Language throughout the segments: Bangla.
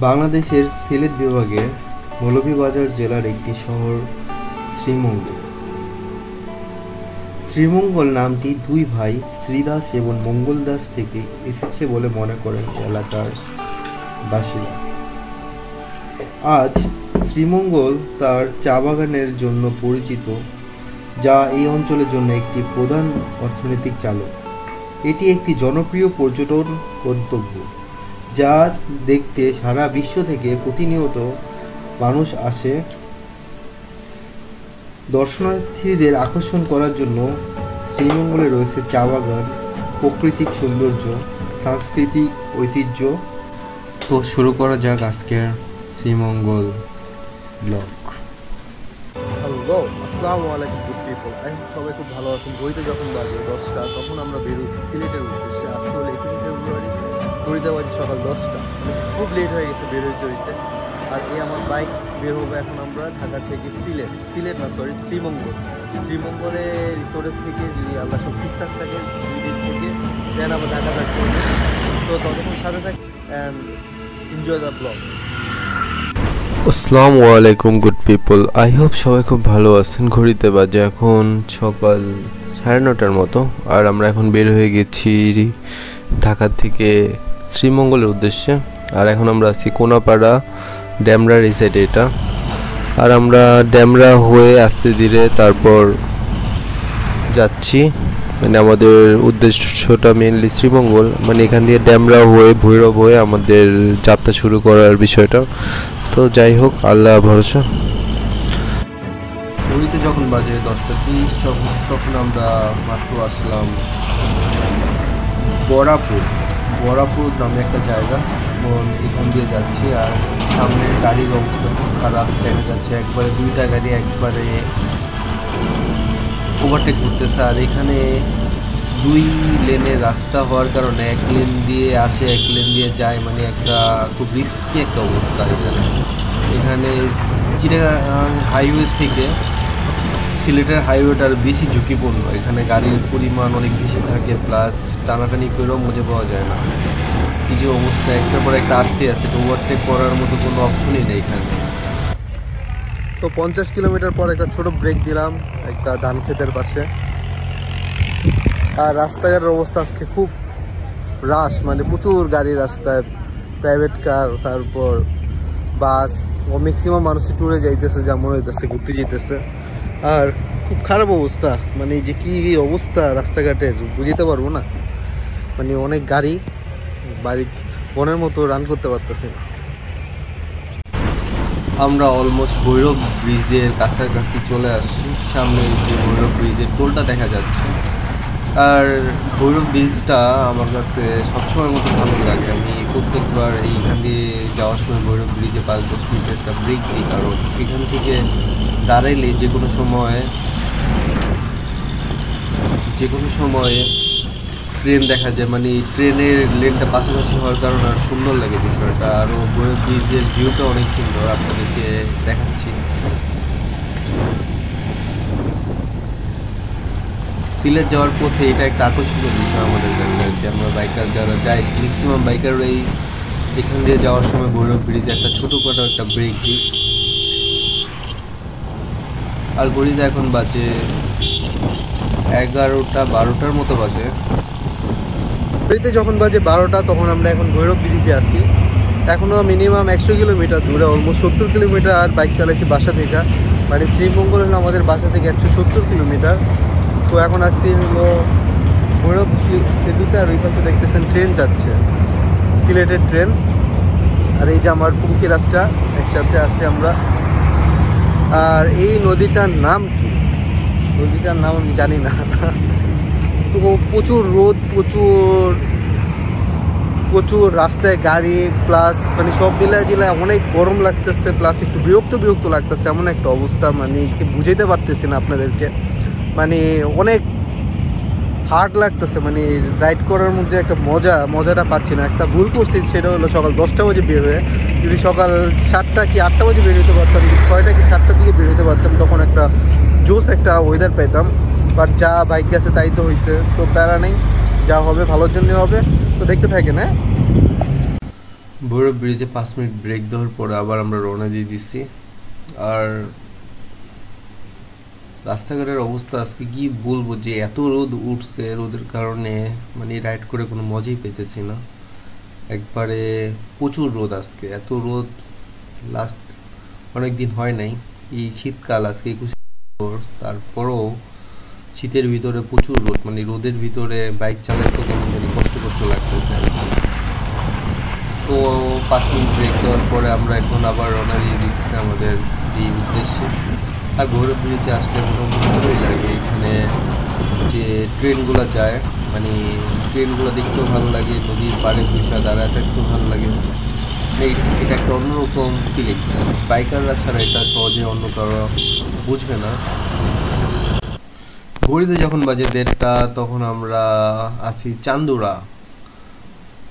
বাংলাদেশের সিলেট বিভাগের মৌলভীবাজার জেলার একটি শহর শ্রীমঙ্গল। শ্রীমঙ্গল নামটি দুই ভাই শ্রীদাস এবং মঙ্গল দাস থেকে এসেছে বলে মনে করেন এলাকার বাসিন্দা। আজ শ্রীমঙ্গল তার চা বাগানের জন্য পরিচিত, যা এই অঞ্চলের জন্য একটি প্রধান অর্থনৈতিক চালক। এটি একটি জনপ্রিয় পর্যটন গন্তব্য, যা দেখতে সারা বিশ্ব থেকে প্রতিনিয়ত মানুষ আসে। দর্শনার্থীদের আকর্ষণ করার জন্য শ্রীমঙ্গলে রয়েছে চা বাগান, প্রাকৃতিক সৌন্দর্য, সাংস্কৃতিক ঐতিহ্য। তো শুরু করা যাক আজকের শ্রীমঙ্গল ব্লগ। হ্যালো, আসসালামু আলাইকুম গুড পিপল। সবাই খুব ভালো আছেন। ঘড়িতে যখন বাজে 10টা, তখন আমরা বেরোচ্ছি সিলেটের উদ্দেশ্যে। আজকে হলো 21শে ফেব্রুয়ারি, ঘড়িতে বাজে সকাল 10টা। খুব লেট হয়ে গেছে বেরোইতে। আর এই আমার বাইক বের হবো এখন আমরা ঢাকা থেকে শ্রীমঙ্গলে রিসোর্টের থেকে যদি আল্লাহ সব ঠিকঠাক থাকে 2 দিন থেকে দেন আমরা ঢাকা থাকতে হবে। তো ততক্ষণ সাথে থাক অ্যান্ড এনজয় দ্য ব্লগ। আসসালামু আলাইকুম গুড পিপল, আই হোপ সবাই খুব ভালো আছেন। ঘড়িতে বাজে এখন সকাল 9:30টার মতো, আর আমরা এখন বের হয়ে গেছি ঢাকা থেকে শ্রীমঙ্গলের উদ্দেশ্যে। আর এখন আমরা আছি কোনাপাড়া ড্যামরা রিসাইড এটা। আর আমরা ড্যামরা হয়ে আস্তে ধীরে তারপর যাচ্ছি, মানে আমাদের উদ্দেশ্যটা মেনলি শ্রীমঙ্গল, মানে এখান দিয়ে ড্যামরা হয়ে ভৈরব হয়ে আমাদের যাত্রা শুরু করার বিষয়টা। তো যাই হোক, আল্লাহ ভরসা। ঘড়িতে যখন বাজে 10:30 তখন আমরা মাত্র আসলাম বরাপুর নামে একটা জায়গা। এখন এখান দিয়ে যাচ্ছি, আর সামনে গাড়ির অবস্থা খুব খারাপ দেখা যাচ্ছে। একবারে 2টা গাড়ি একবারে ওভারটেক করতেছে। আর এখানে 2 লেনের রাস্তা হওয়ার কারণে 1 লেন দিয়ে আসে, 1 লেন দিয়ে যায়, মানে একটা খুব রিস্কি একটা অবস্থা। এখানে চিটাগাং হাইওয়ে থেকে সিলেটের হাইওয়েটার বেশি ঝুঁকিপূর্ণ। এখানে গাড়ির পরিমাণ অনেক বেশি থাকে, প্লাস টানাটানি করেও মজা পাওয়া যায় না। কি যে অবস্থা, একটার পর একটা আসতে আসে, ওভারটেক করার মতো কোনো অপশনই নেই এখানে। তো 50 কিলোমিটার পর একটা ছোট ব্রেক দিলাম একটা ধান ক্ষেতের পাশে। আর রাস্তাঘাটের অবস্থা আজকে খুব রাশ, মানে প্রচুর গাড়ি রাস্তায়, প্রাইভেট কার, তারপর বাস, ও ম্যাক্সিমাম মানুষই ট্যুরে যাইতেছে, যেমন হইতেছে ঘুরতে যেতেছে। আর খুব খারাপ অবস্থা, মানে যে কি অবস্থা রাস্তাঘাটের বুঝতে পারবো না। মানে অনেক গাড়ি বাড়ি বনের মতো রান করতে পারতেছে না। আমরা অলমোস্ট ভৈরব ব্রিজের কাছাকাছি চলে আসছি। সামনে যে ভৈরব ব্রিজের টোলটা দেখা যাচ্ছে। আর ভৈরব ব্রিজটা আমার কাছে সবসময় মতো ভালো লাগে। আমি প্রত্যেকবার এইখান দিয়ে যাওয়ার সময় ভৈরব ব্রিজে 5-10 মিনিট একটা ব্রেক দিই, কারণ এখান থেকে দাঁড়াইলে যে কোনো সময় ট্রেন দেখা যায়, মানে ট্রেনের লেনটা পাশাপাশি হওয়ার কারণে আর সুন্দর লাগে বিষয়টা। আরও ভৈরব ব্রিজের ভিউটা অনেক সুন্দর, আপনাদেরকে দেখাচ্ছি। সিলেট যাওয়ার পথে এটা একটা আকর্ষণীয় বিষয় আমাদের কাছে, আর কি আমরা বাইকার যারা যাই, ম্যাক্সিমাম বাইকাররাই এখান দিয়ে যাওয়ার সময় ভৈরব ব্রিজে একটা ছোটোখাটো একটা ব্রেক দিই। আর ঘড়িতে এখন বাজে 11-12টার মতো বাজে। ঘড়িতে যখন বাজে 12টা, তখন আমরা এখন ভৈরব ব্রিজে আছি। এখনও মিনিমাম 100 কিলোমিটার দূরে, অলমোস্ট 70 কিলোমিটার বাইক চালাইছি বাসা থেকে। মানে শ্রীমঙ্গল হলো আমাদের বাসা থেকে 170 কিলোমিটার। তো এখন আসছি হলো ভৈরব সেতুতে। আর ওই পাশে দেখতেছেন ট্রেন যাচ্ছে, সিলেটের ট্রেন। আর এই যে আমার পঙ্খিরাজটা একসাথে আছি আমরা। আর এই নদীটার নাম কি? নদীটার নাম আমি জানি না। তো প্রচুর রোদ, প্রচুর রাস্তায় গাড়ি, প্লাস মানে সব মিলায় অনেক গরম লাগতেছে, প্লাস একটু বিরক্ত লাগতেছে। এমন একটা অবস্থা, মানে বুঝাইতে পারতেছি না আপনাদেরকে। মানে অনেক হার্ড লাগতেছে, মানে রাইড করার মধ্যে একটা মজাটা পাচ্ছি না। একটা ভুল করছি, সেটা হলো সকাল 10টা বাজে বের হয়ে, যদি সকাল 7টা কি 8টা বাজে বের হতে পারতাম, যদি 6টা কি 7টার দিকে বের হতে পারতাম, তখন একটা জোস একটা ওয়েদার পেতাম। বাট যা বাইক গেছে তাই তো হয়েছে। তো প্যারা নেই, যা হবে ভালোর জন্য হবে। তো দেখতে থাকেন। ভৈরব ব্রিজে 5 মিনিট ব্রেক দেওয়ার পরে আবার আমরা রওনা দিয়ে দিচ্ছি। আর রাস্তাঘাটের অবস্থা আজকে কি বলবো, যে এত রোদ উঠছে, রোদের কারণে মানে রাইড করে কোনো মজাই পেতেছি না। একবারে প্রচুর রোদ আজকে, এত রোদ লাস্ট অনেক দিন হয় নাই। এই শীতকাল আজকে 21, তারপরও শীতের ভিতরে প্রচুর রোদ, মানে রোদের ভিতরে বাইক চালাতে কেমন জানি কষ্ট কষ্ট লাগতেছে আর কি। তো 5 মিনিট ব্রেক দেওয়ার পরে আমরা এখন আবার রওনা দিয়ে দিতেছি আমাদের এই উদ্দেশ্যে। আর ভৈরব ব্রিজে আসলে মোটামুটি ভালোই লাগে, এখানে যে ট্রেনগুলো যায়, মানে ট্রেনগুলো দেখতেও ভালো লাগে, নদীর পাড়ে বসে দাঁড়ায় থাকতেও ভালো লাগে। এটা একটা অন্যরকম ফিলিংস, বাইকাররা ছাড়া এটা সহজে অন্য কারো বুঝবে না। ঘড়িতে যখন বাজে 1:30 তখন আমরা আছি চান্দুরা।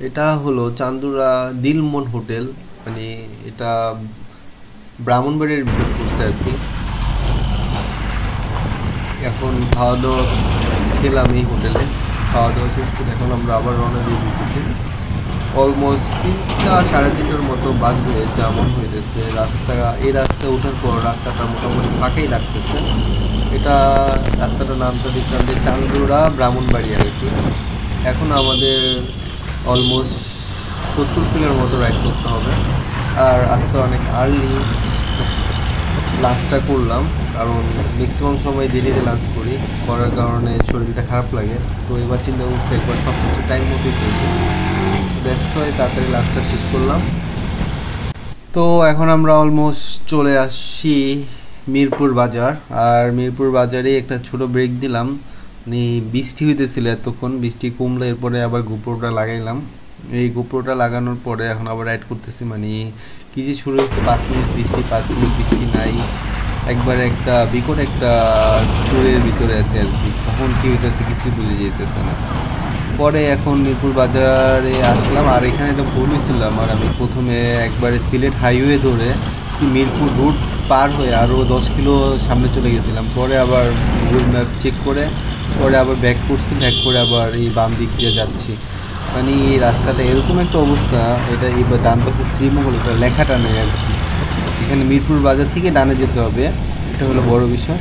এটা হলো চান্দুরা দিলমন হোটেল, মানে এটা ব্রাহ্মণবাড়ির ভিতর পড়ছে আর কি। এখন খাওয়া দাওয়া খেলাম এই হোটেলে, খাওয়া দাওয়া শেষ করে এখন আমরা আবার রওনা দিয়ে দিতেছি। অলমোস্ট 3টা 3:30টার মতো বাজবে যেমন হইতেছে। এই রাস্তায় ওঠার পর রাস্তাটা মোটামুটি ফাঁকাই লাগতেছে। এটা রাস্তাটার নামটা দেখলাম যে চান্দুরা ব্রাহ্মণবাড়ি আর কি। এখন আমাদের অলমোস্ট 70 কিলোর মতো রাইড করতে হবে। আর আজকে অনেক আর্লি লাঞ্চটা করলাম, কারণ ম্যাক্সিমাম সময় দেরিতে লাঞ্চ করার কারণে শরীরটা খারাপ লাগে। তো এবার চিন্তা করছি একবার সব কিছু টাইম মতোই করবো, ব্যস্ত হয়ে তাড়াতাড়ি লাঞ্চটা শেষ করলাম। তো এখন আমরা অলমোস্ট চলে আসছি মিরপুর বাজার। আর মিরপুর বাজারে একটা ছোট ব্রেক দিলাম, মানে বৃষ্টি হইতেছিল এতক্ষণ, বৃষ্টি কমলো, এরপরে আবার গোপ্রোটা লাগাইলাম। এই গোপ্রোটা লাগানোর পরে এখন আবার রাইড করতেছি, মানে কি যে শুরু হয়েছে, 5 মিনিট বৃষ্টি, 5 মিনিট বৃষ্টি নাই, একবারে একটা বিকট একটা ট্যুরের ভিতরে আছে আর কি। কখন কী হইতেছে কিছুই বুঝে যেতেছে না। পরে এখন মিরপুর বাজারে আসলাম, আর এখানে একটা ভুল হয়েছিলাম। আর আমি প্রথমে একবারে সিলেট হাইওয়ে ধরে মিরপুর রুট পার হয়ে আরও 10 কিলো সামনে চলে গেছিলাম। পরে আবার গুগল ম্যাপ চেক করে পরে আবার ব্যাক করছি, ব্যাক করে আবার এই বাম দিক দিয়ে যাচ্ছি। মানে এই রাস্তাটা এরকম একটা অবস্থা, এটা এবার ডান পাশে শ্রীমঙ্গল, এটা লেখাটা নেই আর কি। এখানে মিরপুর বাজার থেকে ডানে যেতে হবে, এটা হলো বড় বিষয়।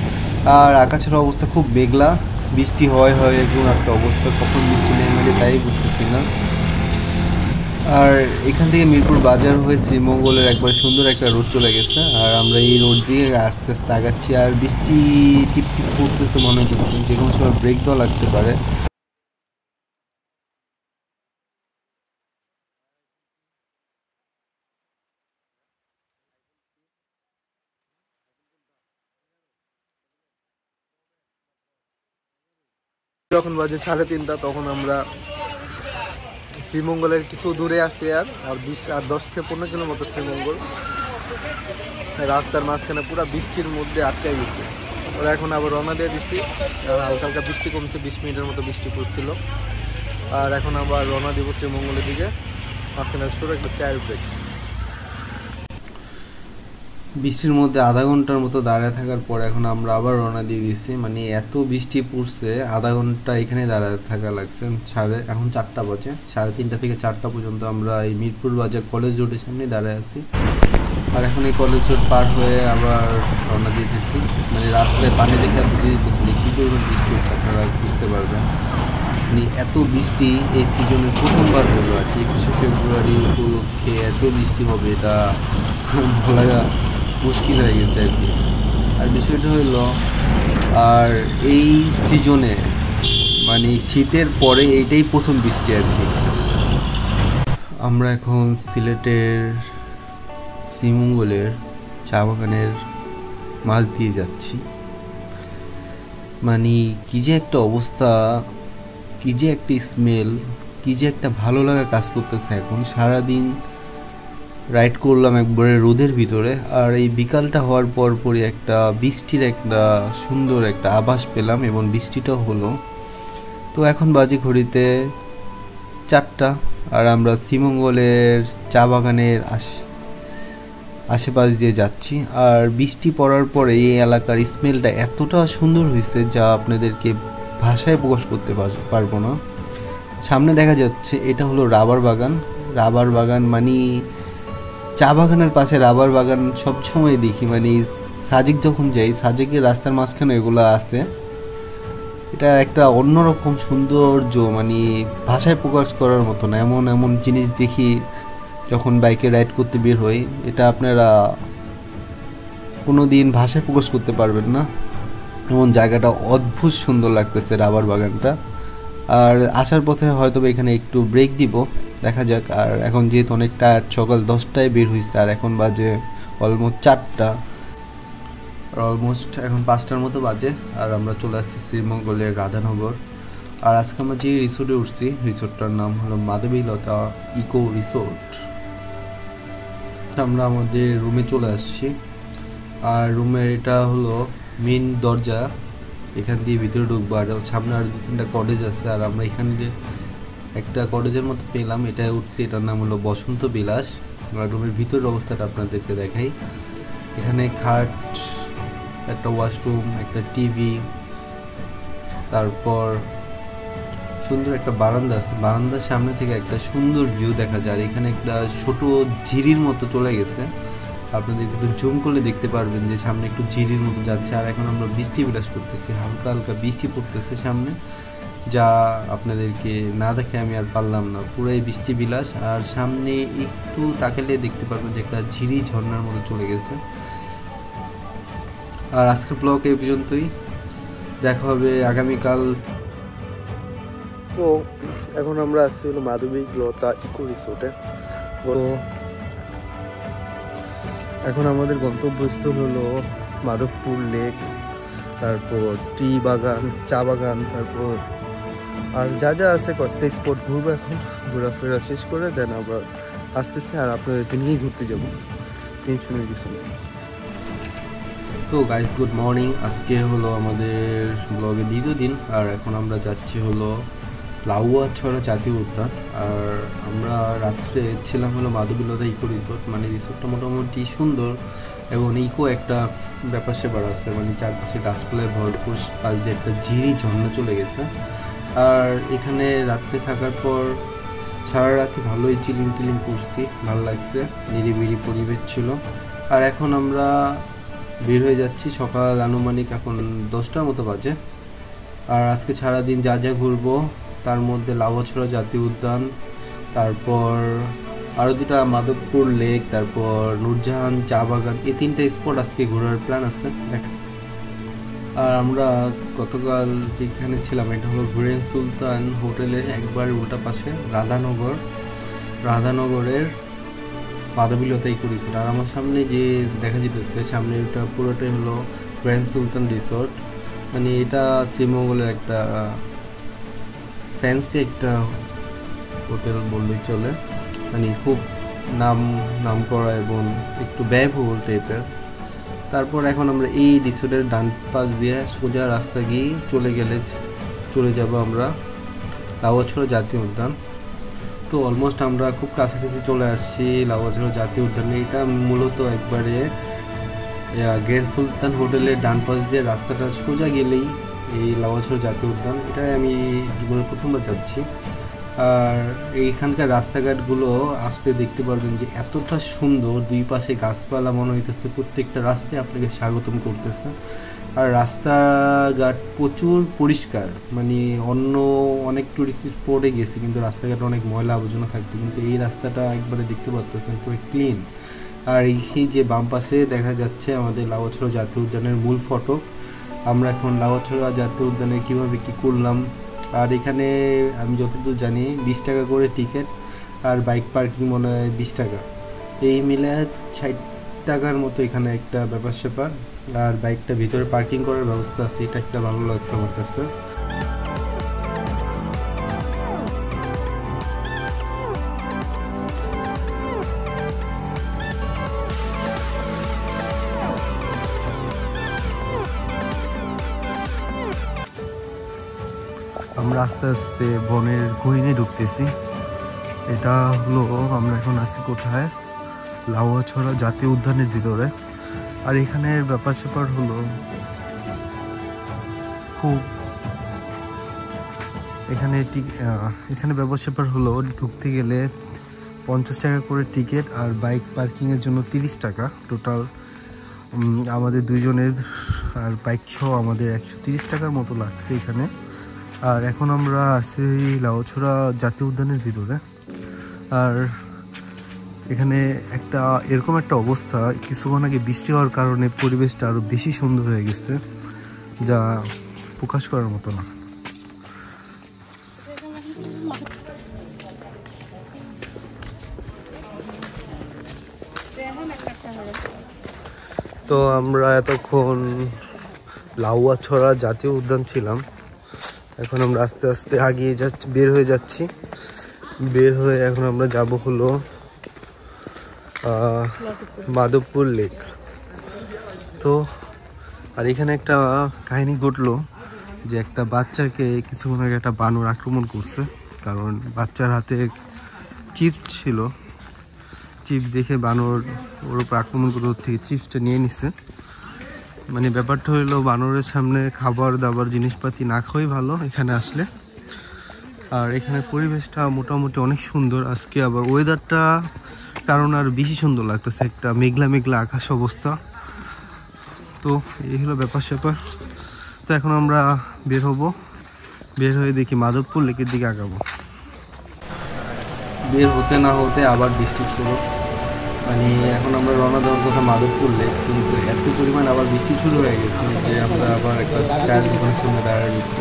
আর আকাশের অবস্থা খুব মেঘলা, বৃষ্টি হয় এরকম একটা অবস্থা, কখন বৃষ্টি নেমে যায় তাই বুঝতেছি না। আর এখান থেকে মিরপুর বাজার হয়ে শ্রীমঙ্গলের একবার সুন্দর একটা রোড চলে গেছে। আর আমরা এই রোড দিয়ে আস্তে আস্তে আগাচ্ছি। আর বৃষ্টি টিপ টিপ পড়তেছে, মনে হতেছে যে কোনো সময় ব্রেক দেওয়া লাগতে পারে। যখন বাজে 3:30 তখন আমরা শ্রীমঙ্গলের কিছু দূরে আছি। আর 10 থেকে 15 কিলোর মতো শ্রীমঙ্গল। রাস্তার মাঝখানে পুরো বৃষ্টির মধ্যে আটকাই গেছে। ওরা এখন আবার রওনা দিয়ে দিচ্ছি। হালকা হালকা বৃষ্টি কমছে, 20 মিনিটের মতো বৃষ্টি পড়ছিল। আর এখন আবার রওনা দিব শ্রীমঙ্গলের দিকে। মাঝখানে ছোট একটা চায়ের ব্রেক। বৃষ্টির মধ্যে আধা ঘন্টার মতো দাঁড়ায় থাকার পর এখন আমরা আবার রওনা দিয়ে দিচ্ছি। মানে এত বৃষ্টি পড়ছে, আধা ঘন্টা এখানে দাঁড়ায় থাকা লাগছে। এখন 4টা বাজে, 3:30 থেকে 4টা পর্যন্ত আমরা এই মিরপুর বাজার কলেজ রোডের সামনে দাঁড়ায় আছি। আর এখন এই কলেজ রোড পার হয়ে আবার রওনা দিয়ে দিচ্ছি। মানে রাস্তায় পানি দেখে বুঝে দিতেছি যে কী পরিমাণ বৃষ্টি হচ্ছে, আপনারা বুঝতে পারবেন। মানে এত বৃষ্টি এই সিজনের প্রথমবার হলো আর কি। 21শে ফেব্রুয়ারি উপলক্ষে এত বৃষ্টি হবে এটা বলা মুশকিল হয়ে গেছে আর কি। আর বিষয়টা হলো, আর এই সিজনে মানে শীতের পরে এইটাই প্রথম বৃষ্টি আর কি। আমরা এখন সিলেটের শ্রীমঙ্গলের চা বাগানের মাছ দিয়ে যাচ্ছি। মানে কি যে একটা অবস্থা, কি যে একটা স্মেল, কি যে একটা ভালো লাগা কাজ করতেছে। এখন সারাদিন রাইড করলাম একবারে রোদের ভিতরে, আর এই বিকালটা হওয়ার পরপরই একটা বৃষ্টির একটা সুন্দর একটা আভাস পেলাম, এবং বৃষ্টিটাও হলো। তো এখন বাজে ঘড়িতে 4টা, আর আমরা শ্রীমঙ্গলের চা বাগানের আশেপাশ দিয়ে যাচ্ছি। আর বৃষ্টি পড়ার পরে এই এলাকার স্মেলটা এতটা সুন্দর হয়েছে যা আপনাদেরকে ভাষায় প্রকাশ করতে পারবো না। সামনে দেখা যাচ্ছে এটা হলো রাবার বাগান, রাবার বাগান, মানে চা বাগানের পাশে রাবার বাগান সবসময় দেখি, মানে সাজেক যখন যাই, সাজেকের রাস্তার মাঝখানে এগুলো আছে। এটা একটা অন্যরকম সৌন্দর্য, মানে ভাষায় প্রকাশ করার মতো না। এমন এমন জিনিস দেখি যখন বাইকে রাইড করতে বের হই, এটা আপনারা কোনো দিন ভাষায় প্রকাশ করতে পারবেন না। এমন জায়গাটা অদ্ভুত সুন্দর লাগতেছে রাবার বাগানটা। আর আসার পথে হয়তো এখানে একটু ব্রেক দিব, দেখা যাক। আর এখন যেহেতু অনেক টায়ার্ড, সকাল 10টায় বের হয়েছে আর এখন বাজে অলমোস্ট 4টা, আর অলমোস্ট এখন 5টার মতো বাজে। আর আমরা চলে আসছি শ্রীমঙ্গলের রাধানগর। আর আজকে আমরা যে রিসোর্টে উঠছি, রিসোর্টটার নাম হলো মাধবীলতা ইকো রিসোর্ট। আমরা আমাদের রুমে চলে আসছি। আর রুমের এটা হলো মেন দরজা, এখান দিয়ে ভিতরে ঢুকবো। আর সামনে আর 2-3টা কটেজ আছে। আর আমরা এখানে একটা কটেজের মতো পেলাম, এটা উঠছি, এটার নাম হলো বসন্ত বিলাস। আর রুমের ভিতরের অবস্থাটা আপনাদেরকে দেখাই। এখানে খাট, একটা ওয়াশরুম, একটা টিভি, তারপর সুন্দর একটা বারান্দা আছে। বারান্দার সামনে থেকে একটা সুন্দর ভিউ দেখা যায়। আর এখানে একটা ছোট ঝিরির মতো চলে গেছে, আপনাদের একটু জুম করলে দেখতে পারবেন যে সামনে একটু ঝিরির মতো যাচ্ছে। আর এখন আমরা বৃষ্টি বিলাস করতেছি, হালকা হালকা বৃষ্টি পড়তেছে সামনে, যা আপনাদেরকে না দেখে আমি আর পারলাম না, পুরাই বৃষ্টি বিলাস। আর সামনে একটু তাকালে দেখতে পারবেন যে একটা ঝিরি ঝর্ণার মতো চলে গেছে। আর আজকের ব্লগ এই পর্যন্তই, দেখা হবে আগামীকাল। তো এখন আমরা আসছি হলো মাধবীলতা ইকো রিসোর্টে। তো এখন আমাদের গন্তব্যস্থল হলো মাধবপুর লেক, তারপর টি বাগান, চা বাগান, তারপর আর যা যা আছে কয়েকটা স্পট ঘুরবো। এখন ঘোরাফেরা শেষ করে দেন আমরা আসতেছি, আর আপনাদেরকে নিয়েই ঘুরতে যাবো, টেনশনের কিছু নেই। তো গাইস, গুড মর্নিং। আজকে হলো আমাদের ব্লগের দ্বিতীয় দিন। আর এখন আমরা যাচ্ছি হলো লাউয়াছড়া জাতীয় উদ্যান। আর আমরা রাত্রে ছিলাম হলো মাধবীলতা ইকো রিসোর্ট। মানে রিসোর্টটা মোটামুটি সুন্দর এবং ইকো একটা ব্যাপার সেবার আছে, মানে চারপাশে গাছপালায় ভরপুর, পাশ দিয়ে একটা ঝিরি ঝর্ণা চলে গেছে। আর এখানে রাত্রে থাকার পর সারা রাতে ভালোই চিলিং টিলিং করছি, ভালো লাগছে, নিরিবিলি পরিবেশ ছিল। আর এখন আমরা বের হয়ে যাচ্ছি, সকাল আনুমানিক এখন 10টার মতো বাজে। আর আজকে সারাদিন যা যা ঘুরবো তার মধ্যে লাউয়াছড়া জাতীয় উদ্যান, তারপর আরও 2টা মাধবপুর লেক, তারপর নূরজাহান চা বাগান, এই 3টা স্পট আজকে ঘোরার প্ল্যান আছে। আর আমরা গতকাল যেখানে ছিলাম এটা হলো গ্রেন সুলতান হোটেলের একবার উল্টা পাশে রাধানগরের মাধবীলতা ইকো রিসোর্ট। আর আমার সামনে যে দেখা যেতেছে সামনে, এটা পুরোটাই হলো গ্র্যান্ড সুলতান রিসোর্ট। মানে এটা শ্রীমঙ্গলের একটা ফ্যান্সি একটা হোটেল বললেই চলে, মানে খুব নাম করা এবং একটু ব্যয়বহুল টাইপের। তারপর এখন আমরা এই রিসোর্টের ডান পাশ দিয়ে সোজা রাস্তা গিয়ে চলে যাব আমরা লাউয়াছড়া জাতীয় উদ্যান। তো অলমোস্ট আমরা খুব কাছাকাছি চলে আসছি লাউয়াছড়া জাতীয় উদ্যানে। এটা মূলত একবারে গ্র্যান্ড সুলতান হোটেলের ডান পাশ দিয়ে রাস্তাটা সোজা গেলেই এই লাউয়াছড়া জাতীয় উদ্যান। এটা আমি জীবনে প্রথমবার যাচ্ছি। আর এইখানকার রাস্তাঘাটগুলো আসলে দেখতে পারবেন যে এতটা সুন্দর, দুই পাশে গাছপালা, মনে হইতেছে প্রত্যেকটা রাস্তায় আপনাকে স্বাগতম করতেছে। আর রাস্তাঘাট প্রচুর পরিষ্কার, মানে অনেক টুরিস্ট স্পটে গেছি কিন্তু রাস্তাঘাট অনেক ময়লা আবর্জনা থাকতো, কিন্তু এই রাস্তাটা একবারে দেখতে পাচ্ছেন পুরো ক্লিন। আর এই যে বাম পাশে দেখা যাচ্ছে আমাদের লাউয়াছড়া জাতীয় উদ্যানের মূল ফটক। আমরা এখন লাউয়াছড়া জাতীয় উদ্যানে কীভাবে কী করলাম। আর এখানে আমি যতদূর জানি 20 টাকা করে টিকিট, আর বাইক পার্কিং মনে হয় 20 টাকা, এই মিলে 60 টাকার মতো এখানে একটা ব্যাপার স্যাপার। আর বাইকটা ভিতরে পার্কিং করার ব্যবস্থা আছে, এটা একটা ভালো লাগছে আমার কাছে। আমরা আস্তে আস্তে বনের গহীনে ঢুকতেছি। এটা হলো, আমরা এখন আছি কোথায়, লাউয়াছড়া জাতীয় উদ্যানের ভিতরে। আর এখানের ব্যাপার স্যাপার হলো খুব, এখানে ব্যাপার স্যাপার হলো ঢুকতে গেলে 50 টাকা করে টিকিট, আর বাইক পার্কিংয়ের জন্য 30 টাকা। টোটাল আমাদের দুইজনের আর বাইক সহ আমাদের 130 টাকার মতো লাগছে এখানে। আর এখন আমরা আছি লাউছড়া জাতীয় উদ্যানের ভিতরে। আর এখানে এরকম একটা অবস্থা, কিছুক্ষণ আগে বৃষ্টি হওয়ার কারণে পরিবেশটা আরও বেশি সুন্দর হয়ে গেছে, যা প্রকাশ করার মতো না। তো আমরা এতক্ষণ লাউয়াছড়া জাতীয় উদ্যান ছিলাম, এখন আমরা আস্তে আস্তে আগিয়ে যাচ্ছি, বের হয়ে এখন আমরা যাব হলো মাধবপুর লেক। তো আর এখানে একটা কাহিনী ঘটলো যে একটা বাচ্চাকে কিছুক্ষণ আগে একটা বানর আক্রমণ করছে, কারণ বাচ্চার হাতে চিপস ছিল। চিপস দেখে বানর ওর উপর আক্রমণ করে ওর থেকে চিপসটা নিয়ে নিছে। মানে ব্যাপারটা হইলো বানরের সামনে খাবার দাবার জিনিসপাতি না খাওয়াই ভালো এখানে আসলে। আর এখানে পরিবেশটা মোটামুটি অনেক সুন্দর। আজকে আবার ওয়েদারটা কারণ আর বেশি সুন্দর লাগতেছে, একটা মেঘলা মেঘলা আকাশ অবস্থা। তো এই হলো ব্যাপার স্যাপার। তো এখন আমরা বের হয়ে দেখি মাধবপুর লেকের দিকে আগাবো। বের হতে না হতে আবার বৃষ্টি শুরু, মানে এখন আমরা রওনা দেওয়ার কথা মাধবপুর লেক, কিন্তু এত পরিমাণ আবার বৃষ্টি শুরু হয়ে গেছে যে আমরা আবার একটা চায়ের দোকানের সামনে দাঁড়িয়ে গেছি।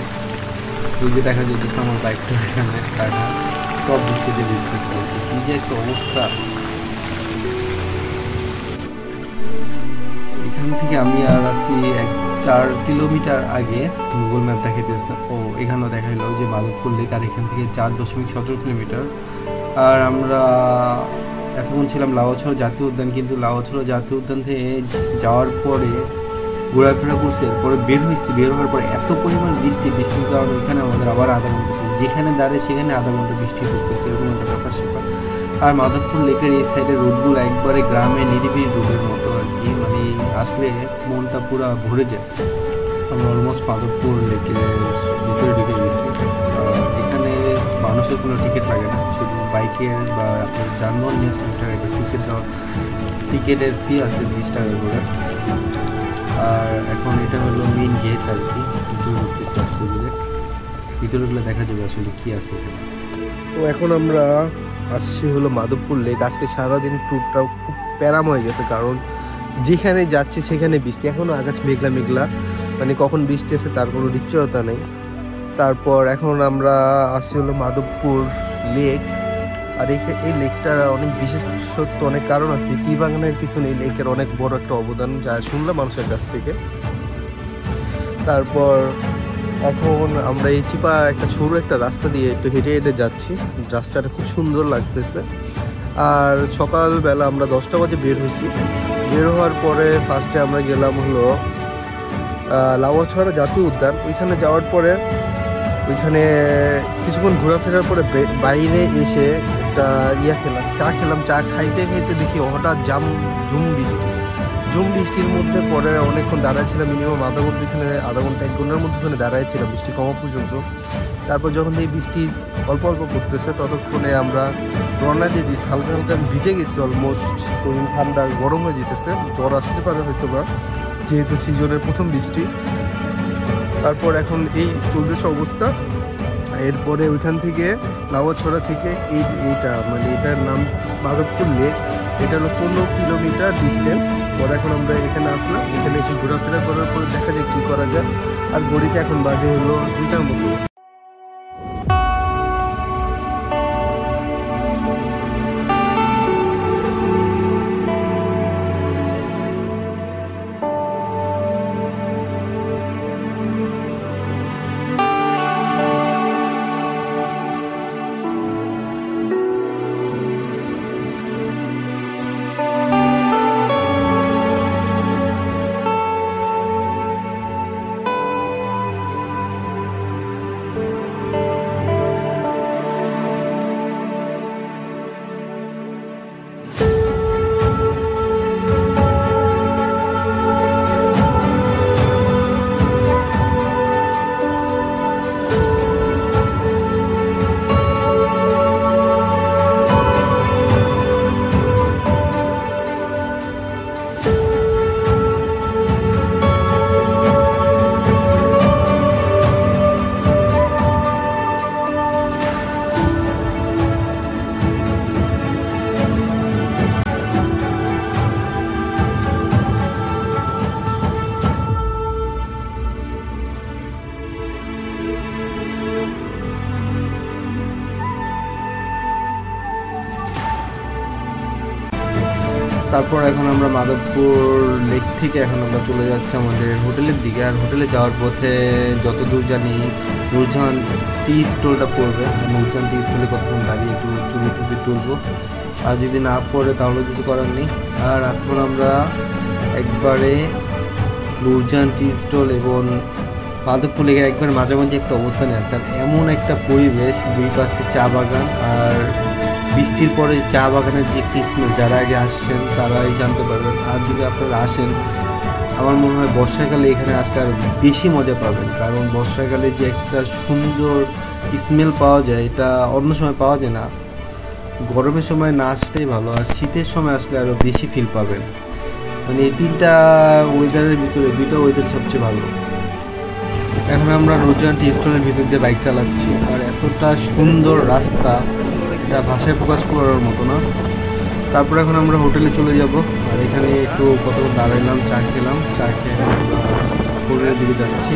ওই যে দেখা যেতেছে আমার বাইকটা এখানে টাকা সব বৃষ্টিতে ভিজতেছে, কি যে একটা অবস্থা। এখান থেকে আমি আর আছি 4 কিলোমিটার আগে, গুগল ম্যাপ দেখাইতেছে। এখানেও দেখাইলো যে মাধবপুর লেক, আর এখান থেকে 4.17 কিলোমিটার। আর আমরা এতক্ষণ ছিলাম লাউয়াছড়া জাতীয় উদ্যান, কিন্তু লাউয়াছড়া জাতীয় উদ্যান থেকে যাওয়ার পরে ঘোরাফেরা করছি, এরপরে বের হওয়ার পরে এত পরিমাণ বৃষ্টির কারণে এখানে আমাদের আবার আধা ঘন্টা, যেখানে দাঁড়িয়ে সেখানে আধা ঘন্টা বৃষ্টি পড়তেছে, এরকম একটা ব্যাপার স্যাপার। আর মাধবপুর লেকের এই সাইডের রোডগুলো একবারে গ্রামে নিরিবিলি রোডের মতো আর কি, মানে আসলে মনটা পুরো ভরে যায়। আমরা অলমোস্ট মাধবপুর লেকের ভিতরে ঢুকে গেছি। এখানে মানুষের কোনো টিকিট লাগে না, শুধু বাইকের বা আপনার যানবাহন নিয়ে একটা টিকিটের ফি আছে 20 টাকা করে। আর এখন এটা হলো মেইন গেট আর কি, ভিতরে ঢুকতেছি আস্তে ধীরে, ভিতরেগুলো দেখা যাবে আসলে কি আছে এখানে। তো এখন আমরা আসছি হলো মাধবপুর লেক। আজকে সারাদিন ট্যুরটা খুব প্যারাম হয়ে গেছে, কারণ যেখানে যাচ্ছি সেখানে বৃষ্টি, এখনও আকাশ মেঘলা, মানে কখন বৃষ্টি আছে তার কোনো নিশ্চয়তা নেই। তারপর এখন আমরা আসছি হলো মাধবপুর লেক। আর এই লেকটার অনেক বিশেষত্ব, অনেক কারণ আছে। টি বাগানের পিছনে এই লেকের অনেক বড় একটা অবদান, যা শুনলাম মানুষের কাছ থেকে। তারপর এখন আমরা এই চিপা একটা সরু একটা রাস্তা দিয়ে একটু হেঁটে যাচ্ছি, রাস্তাটা খুব সুন্দর লাগতেছে। আর সকালবেলা আমরা 10টা বাজে বের হয়েছি। বের হওয়ার পরে ফার্স্টে আমরা গেলাম হলো লাউয়াছড়া জাতীয় উদ্যান। ওইখানে যাওয়ার পরে ওইখানে কিছুক্ষণ ঘোরাফেরার পরে বাইরে এসে একটা চা খেলাম। চা খাইতে দেখি হঠাৎ ঝুম বৃষ্টির মধ্যে পরে অনেকক্ষণ দাঁড়াইছিলাম, মিনিমাম আধা ঘন্টা, এখানে আধা ঘন্টা 1 ঘন্টার মধ্যে ওখানে দাঁড়াইছিলাম বৃষ্টি কমা পর্যন্ত। তারপর যখন এই বৃষ্টি অল্প পড়তেছে ততক্ষণে আমরা রওনা দিয়ে দিচ্ছি। হালকা আমি ভিজে গেছি, অলমোস্ট শরীর ঠান্ডা গরম হয়ে যেতেছে, জ্বর আসতে পারে হয়তো বা, যেহেতু সিজনের প্রথম বৃষ্টি। তারপর এখন এই চলতেছে অবস্থা। এরপরে ওইখান থেকে লাউয়াছড়া থেকে এটার নাম মাধবপুর লেক, এটা হলো 15 কিলোমিটার ডিস্টেন্স। পরে এখন আমরা এখানে আসলাম, এখানে এসে ঘোরাফেরা করার পরে দেখা যায় কী করা যায়। আর ঘড়িতে এখন বাজে হলো 2টার মতো। তারপর এখন আমরা মাধবপুর লেক থেকে এখন আমরা চলে যাচ্ছি আমাদের হোটেলের দিকে। আর হোটেলে যাওয়ার পথে যতদূর জানি নূরজাহান টি স্টলটা পড়বে, আর নূরজাহান টি স্টলে কতক্ষণ দাঁড়িয়ে একটু ছবি টুবি তুলবো, আর যদি না পড়ে তাহলে কিছু করার নেই। আর এখন আমরা একবারে নূরজাহান টি স্টল এবং মাধবপুর লেকের একবার মাঝামাঝি একটা অবস্থানে আছে। আর এমন একটা পরিবেশ, দুই পাশে চা বাগান, আর বৃষ্টির পরে চা বাগানের যে একটি স্মেল, যারা আগে আসছেন তারাই জানতে পারবেন। আর যদি আপনারা আসেন, আমার মনে হয় বর্ষাকালে এখানে আসলে আরও বেশি মজা পাবেন, কারণ বর্ষাকালে যে একটা সুন্দর স্মেল পাওয়া যায় এটা অন্য সময় পাওয়া যায় না। গরমের সময় না আসলেই ভালো, আর শীতের সময় আসলে আরও বেশি ফিল পাবেন। মানে এই তিনটা ওয়েদারের ভিতরে দুইটা ওয়েদার সবচেয়ে ভালো। এখন আমরা নূরজাহান টি স্টলের ভিতর দিয়ে বাইক চালাচ্ছি, আর এতটা সুন্দর রাস্তা এটা ভাষায় প্রকাশ করার মতো না। তারপর এখন আমরা হোটেলে চলে যাব, আর এখানে একটু কতক্ষণ দাঁড়াইলাম, চা খেলাম, চা খেয়ে আমরা হোটেলের দিকে যাচ্ছি।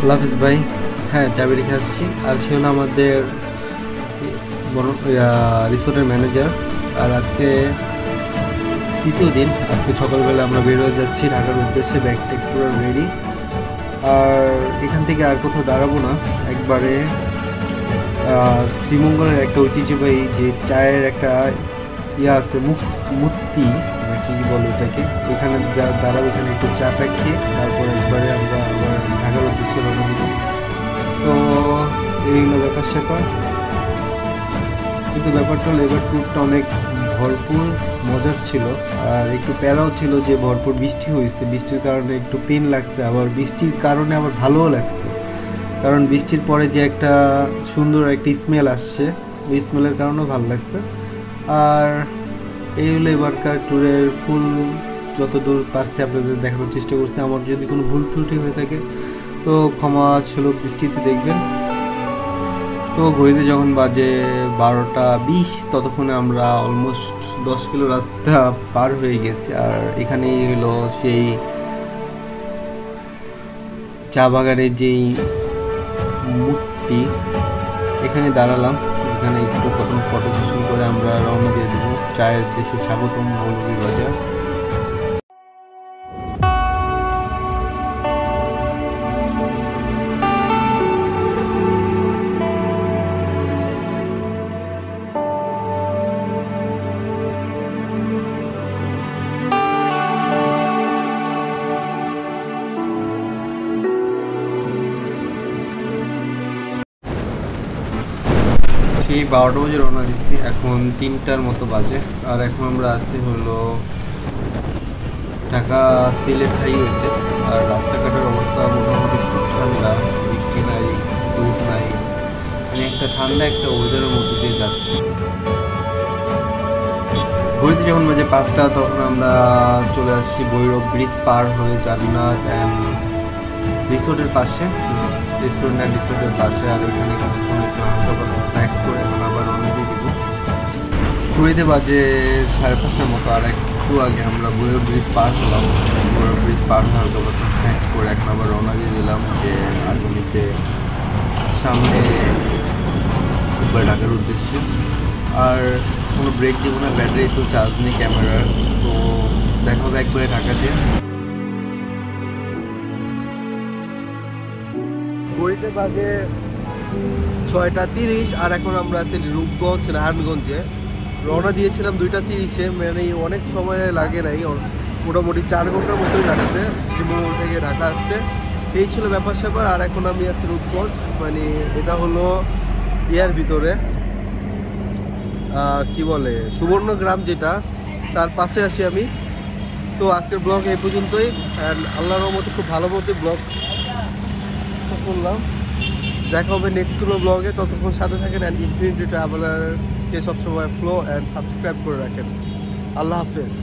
আল্লাহ হাফিজ ভাই। হ্যাঁ, চাবি রেখে আসছি। আর সে হলো আমাদের রিসোর্টের ম্যানেজার। আর আজকে তৃতীয় দিন, আজকে সকালবেলা আমরা বের হয়ে যাচ্ছি ঢাকার উদ্দেশ্যে, ব্যাগ ট্যাগ পুরো রেডি। আর এখান থেকে আর কোথাও দাঁড়াবো না, একবারে শ্রীমঙ্গলের একটা ঐতিহ্যবাহী যে চায়ের একটা আছে মূর্তি নাকি বলে ওটাকে, ওইখানে যা দাঁড়াবো, ওখানে একটু চাটা খেয়ে তারপর একবারে আমরা আবার ঢাকার উদ্দেশ্যে রওনা দিব। তো এই হলো ব্যাপার স্যাপার। কিন্তু ব্যাপারটা হলো এবার ট্যুরটা অনেক ভরপুর মজার ছিল, আর একটু প্যারাও ছিল যে ভরপুর বৃষ্টি হয়েছে, বৃষ্টির কারণে একটু পেন লাগছে, আবার বৃষ্টির কারণে আবার ভালোও লাগছে, কারণ বৃষ্টির পরে যে একটা সুন্দর একটা স্মেল আসছে, ওই স্মেলের কারণেও ভালো লাগছে। আর এই হলো এবারকার ট্যুরের ফুল, যতদূর পারছি আপনাদের দেখানোর চেষ্টা করছি। আমার যদি কোনো ভুল ত্রুটি হয়ে থাকে তো ক্ষমা সুলভ দৃষ্টিতে দেখবেন। তো ঘড়িতে যখন বাজে 12:20, ততক্ষণে আমরা অলমোস্ট 10 কিলো রাস্তা পার হয়ে গেছি। আর এখানেই হলো সেই চা বাগানের যেই মূর্তি, এখানে দাঁড়ালাম, এখানে একটু প্রথম ফটো সেশন করে আমরা রওনা দিয়ে দেবো চায়ের দেশে স্বাগতম মৌলভীবাজার। সেই 12টা বাজে রওনা দিচ্ছি, এখন 3টার মতো বাজে। আর এখন আমরা আছি হলো ঢাকা সিলেট হাইওয়েতে। আর রাস্তাঘাটের অবস্থা মোটামুটি খুব ঠান্ডা, বৃষ্টি নাই, রোদ নাই, মানে একটা ঠান্ডা একটা ওয়েদারের মধ্যে দিয়ে যাচ্ছে। ঘড়িতে যখন বাজে 5টা, তখন আমরা চলে আসছি ভৈরব ব্রিজ পার হয়ে জান্নাত অ্যান্ড রিসোর্টের পাশে, রেস্টুরেন্ট অ্যান্ড রিসোর্টের পাশে। আর এখানে কিছুক্ষণ একটু হালকা পাতলা স্ন্যাক্স করে এখন আবার রওনা দিয়ে দিব। ঘড়িতে বাজে 5:30টার মতো। আর একটু আগে আমরা ভৈরব ব্রিজ পার হলাম, ভৈরব ব্রিজ পার হয়ে হালকা পাতলা স্ন্যাক্স করে এখন আবার রওনা দিয়ে দিলাম যে আগামীতে সামনে একবার ঢাকার উদ্দেশ্যে। আর কোনো ব্রেক দেবো না, ব্যাটারি তো চার্জ নেই ক্যামেরার। তো দেখা হবে একবারে ঢাকাতে। ঘড়িতে বাজে 6:30, আর এখন আমরা আছি রূপগঞ্জ নারায়ণগঞ্জে। রওনা দিয়েছিলাম 2:30-এ, মানে অনেক সময় লাগে নাই, মোটামুটি 4 ঘন্টার মতোই লাগছে শ্রীমঙ্গল থেকে ঢাকা আসতে। এই ছিল ব্যাপার স্যাপার। আর এখন আমি একটা রূপগঞ্জ, মানে এটা হলো ইয়ার ভিতরে কি বলে সুবর্ণগ্রাম, যেটা তার পাশে আছি আমি। তো আজকের ব্লগ এই পর্যন্তই, অ্যান্ড আল্লাহর রহমতে খুব ভালো মতো ব্লগ করলাম। দেখা হবে নেক্সট কোনো ব্লগে, ততক্ষণ সাথে থাকেন অ্যান্ড ইনফিনিটি ট্রাভেলারকে সবসময় ফলো অ্যান্ড সাবস্ক্রাইব করে রাখেন। আল্লাহ হাফেজ।